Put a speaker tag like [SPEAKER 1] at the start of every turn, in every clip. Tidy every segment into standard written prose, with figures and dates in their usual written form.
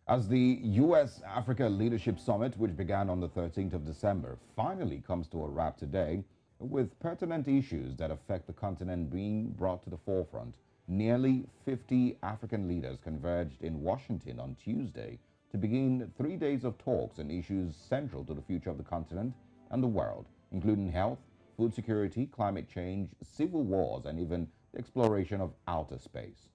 [SPEAKER 1] As the U.S.-Africa Leadership Summit, which began on the 13th of December, finally comes to a wrap today, with pertinent issues that affect the continent being brought to the forefront, nearly 50 African leaders converged in Washington on Tuesday to begin 3 days of talks on issues central to the future of the continent and the world, including health, food security, climate change, civil wars, and even the exploration of outer space.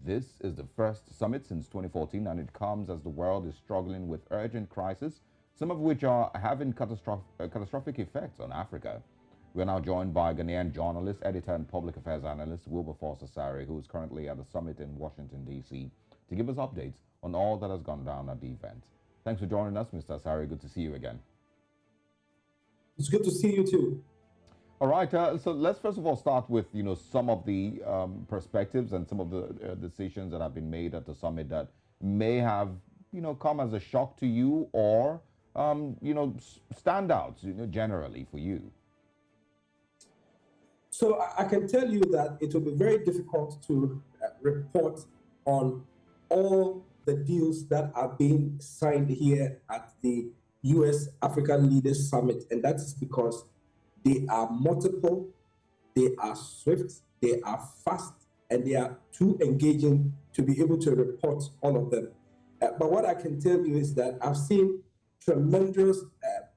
[SPEAKER 1] This is the first summit since 2014, and it comes as the world is struggling with urgent crises, some of which are having catastrophic effects on Africa. We are now joined by Ghanaian journalist, editor, and public affairs analyst Wilberforce Asare, who is currently at the summit in Washington, D.C., to give us updates on all that has gone down at the event. Thanks for joining us, Mr. Asare. Good to see you again.
[SPEAKER 2] It's good to see you too.
[SPEAKER 1] All right, so let's first of all start with some of the perspectives and some of the decisions that have been made at the summit that may have come as a shock to you or standouts generally for you.
[SPEAKER 2] So I can tell you that it will be very difficult to report on all the deals that are being signed here at the U.S. African Leaders Summit, and that is because they are multiple, they are swift, they are fast, and they are too engaging to be able to report all of them. But what I can tell you is that I've seen tremendous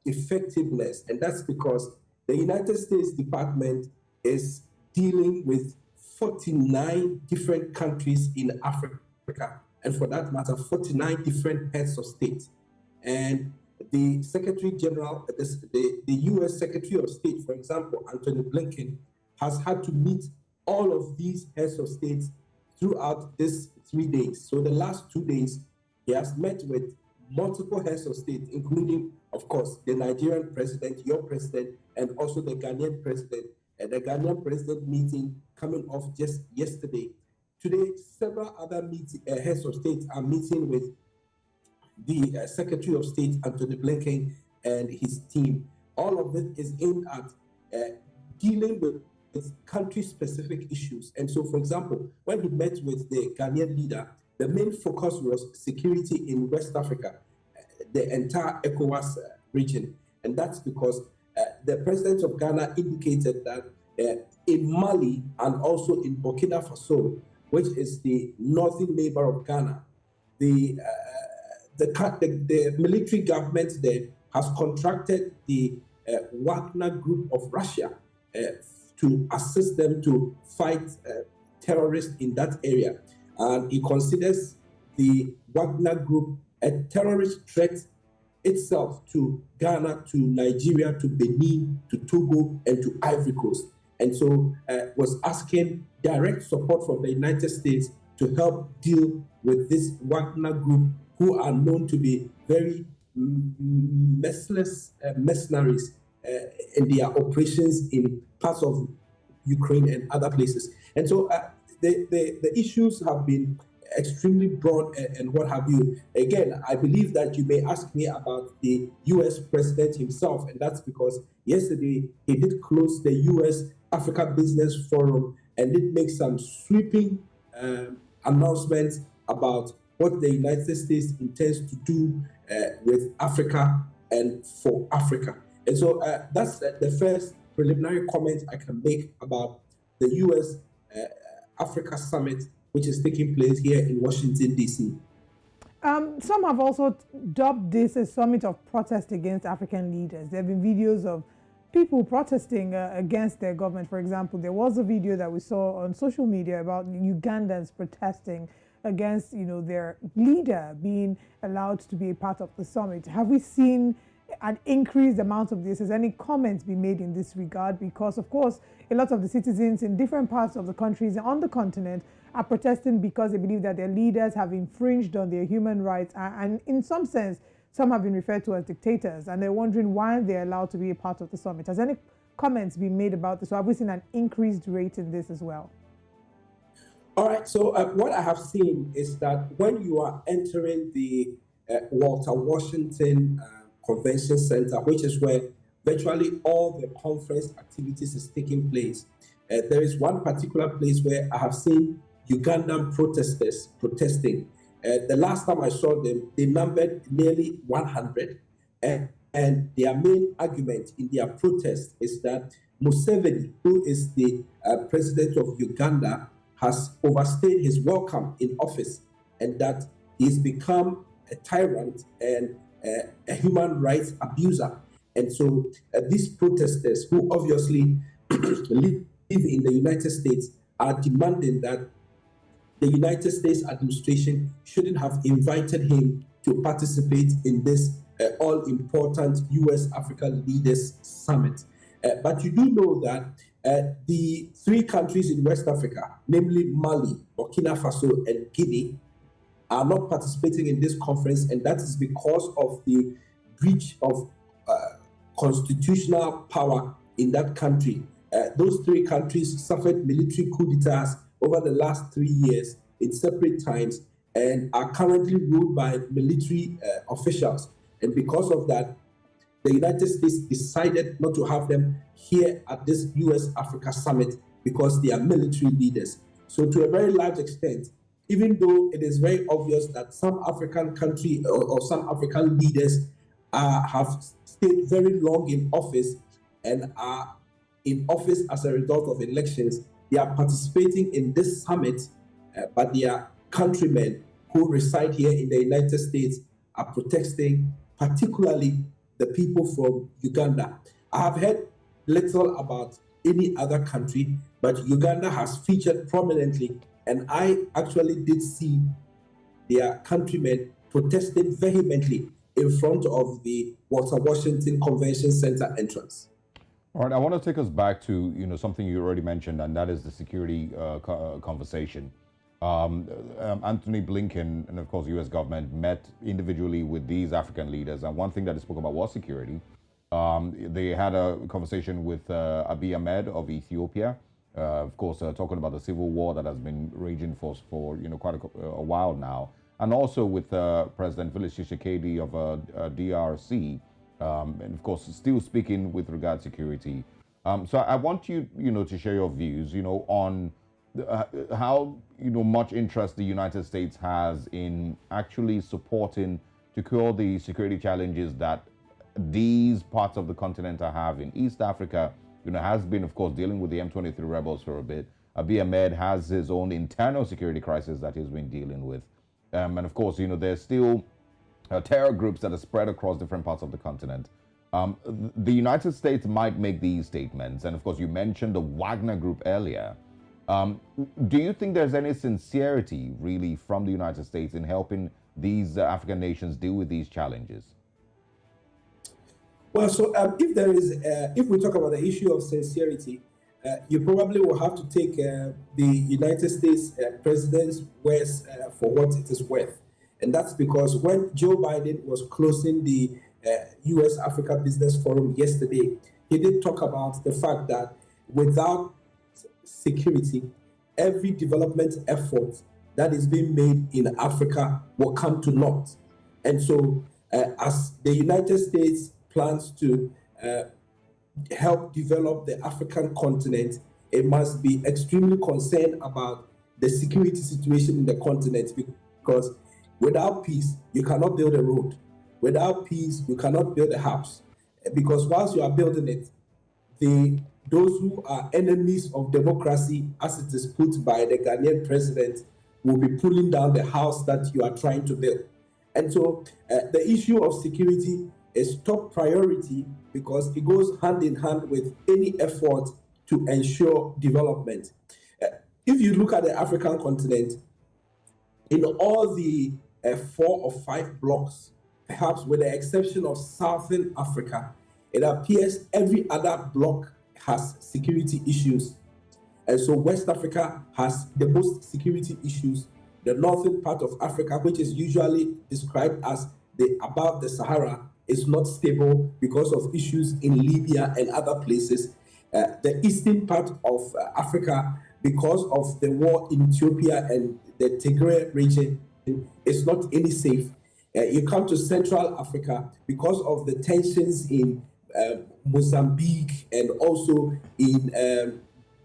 [SPEAKER 2] effectiveness, and that's because the United States Department is dealing with 49 different countries in Africa, and for that matter, 49 different heads of state. And the Secretary General, the U.S. Secretary of State, for example, Antony Blinken, has had to meet all of these heads of states throughout these 3 days. So the last 2 days, he has met with multiple heads of state, including, of course, the Nigerian president, your president, and also the Ghanaian president. And the Ghanaian president meeting coming off just yesterday. Today, several other heads of state are meeting with the Secretary of State, Antony Blinken, and his team. All of it is aimed at dealing with country-specific issues. And so, for example, when he met with the Ghanaian leader, the main focus was security in West Africa, the entire ECOWAS region. And that's because the president of Ghana indicated that in Mali and also in Burkina Faso, which is the northern neighbor of Ghana, the military government there has contracted the Wagner Group of Russia to assist them to fight terrorists in that area. And he considers the Wagner Group a terrorist threat itself to Ghana, to Nigeria, to Benin, to Togo, and to Ivory Coast. And so was asking direct support from the United States to help deal with this Wagner Group, who are known to be very merciless mercenaries in their operations in parts of Ukraine and other places. And so the issues have been extremely broad and what have you. Again, I believe that you may ask me about the U.S. president himself, and that's because yesterday he did close the U.S. Africa Business Forum and did make some sweeping announcements about what the United States intends to do with Africa and for Africa. And so that's the first preliminary comment I can make about the U.S. Africa Summit, which is taking place here in Washington, D.C.
[SPEAKER 3] Some have also dubbed this a summit of protest against African leaders. There have been videos of people protesting against their government. For example, there was a video that we saw on social media about Ugandans protesting against, their leader being allowed to be a part of the summit. Have we seen an increased amount of this? Has any comments been made in this regard? Because, of course, a lot of the citizens in different parts of the countries on the continent are protesting because they believe that their leaders have infringed on their human rights. And in some sense, some have been referred to as dictators, and they're wondering why they're allowed to be a part of the summit. Has any comments been made about this? So have we seen an increased rate in this as well?
[SPEAKER 2] All right, so what I have seen is that when you are entering the Walter Washington Convention Center, which is where virtually all the conference activities is taking place, there is one particular place where I have seen Ugandan protesters protesting. The last time I saw them, they numbered nearly 100. And their main argument in their protest is that Museveni, who is the president of Uganda, has overstayed his welcome in office, and that he's become a tyrant and a human rights abuser. And so these protesters, who obviously live in the United States, are demanding that the United States administration shouldn't have invited him to participate in this all-important U.S.-Africa Leaders Summit. But you do know that the three countries in West Africa, namely Mali, Burkina Faso, and Guinea, are not participating in this conference, and that is because of the breach of constitutional power in that country. Those three countries suffered military coup d'etats over the last 3 years in separate times and are currently ruled by military officials. And because of that, the United States decided not to have them here at this US-Africa summit because they are military leaders. So to a very large extent, even though it is very obvious that some African country or some African leaders have stayed very long in office and are in office as a result of elections, they are participating in this summit, but their countrymen who reside here in the United States are protesting, particularly the people from Uganda. I have heard little about any other country, but Uganda has featured prominently, and I actually did see their countrymen protesting vehemently in front of the Walter Washington Convention Center entrance.
[SPEAKER 1] All right, I want to take us back to something you already mentioned, and that is the security conversation. Anthony Blinken and, of course, the U.S. government met individually with these African leaders, and one thing that they spoke about was security. They had a conversation with Abiy Ahmed of Ethiopia, of course, talking about the civil war that has been raging for quite a while now, and also with President Felix Tshisekedi of DRC, and of course, still speaking with regard to security. So I want you, to share your views, on how much interest the United States has in actually supporting to cure the security challenges that these parts of the continent are having. East Africa, has been, of course, dealing with the M23 rebels for a bit. Abiy Ahmed has his own internal security crisis that he's been dealing with, and of course, there's still terror groups that are spread across different parts of the continent. The United States might make these statements, and of course, you mentioned the Wagner Group earlier. Do you think there's any sincerity really from the United States in helping these African nations deal with these challenges?
[SPEAKER 2] Well, so if we talk about the issue of sincerity, you probably will have to take the United States president's words for what it is worth. And that's because when Joe Biden was closing the U.S. Africa Business Forum yesterday, he did talk about the fact that without security, every development effort that is being made in Africa will come to naught. And so as the United States plans to help develop the African continent, it must be extremely concerned about the security situation in the continent, because without peace, you cannot build a road. Without peace, you cannot build a house. Because whilst you are building it, those who are enemies of democracy, as it is put by the Ghanaian president, will be pulling down the house that you are trying to build. And so the issue of security is top priority because it goes hand in hand with any effort to ensure development. If you look at the African continent, in all the 4 or 5 blocks, perhaps with the exception of Southern Africa, it appears every other block has security issues. And so West Africa has the most security issues. The northern part of Africa, which is usually described as the above the Sahara, is not stable because of issues in Libya and other places. The eastern part of Africa, because of the war in Ethiopia and the Tigray region, is not any safe. You come to Central Africa, because of the tensions in Mozambique and also in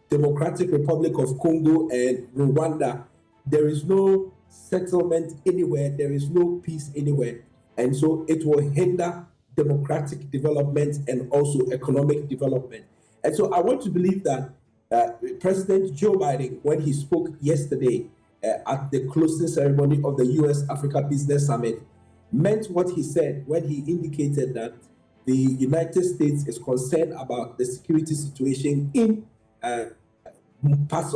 [SPEAKER 2] Democratic Republic of Congo and Rwanda, there is no settlement anywhere, there is no peace anywhere. And so it will hinder democratic development and also economic development. And so I want to believe that President Joe Biden, when he spoke yesterday at the closing ceremony of the US-Africa Business Summit, meant what he said when he indicated that the United States is concerned about the security situation in many parts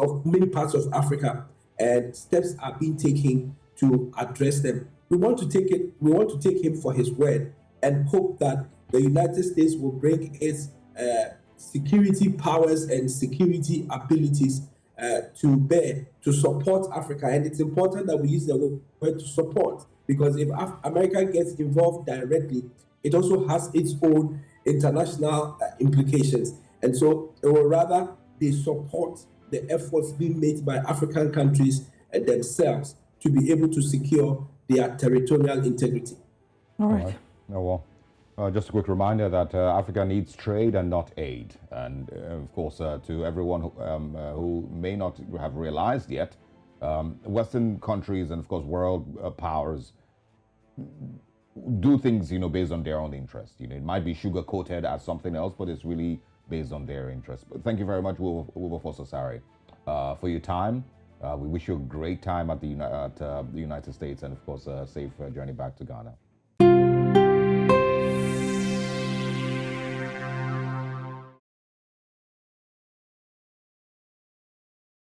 [SPEAKER 2] of Africa, and steps are being taken to address them. We want to take him for his word and hope that the United States will bring its security powers and security abilities to bear to support Africa. And it's important that we use the word to support, because if America gets involved directly, it also has its own international implications. And so it will rather they support the efforts being made by African countries themselves to be able to secure their territorial integrity.
[SPEAKER 3] All right.
[SPEAKER 1] Oh, well, just a quick reminder that Africa needs trade and not aid. And of course, to everyone who may not have realized yet, Western countries and of course world powers do things, based on their own interest. It might be sugar coated as something else, but it's really based on their interest. But thank you very much, Wilberforce Osari, for your time. We wish you a great time at the United States, and of course, a safe journey back to Ghana.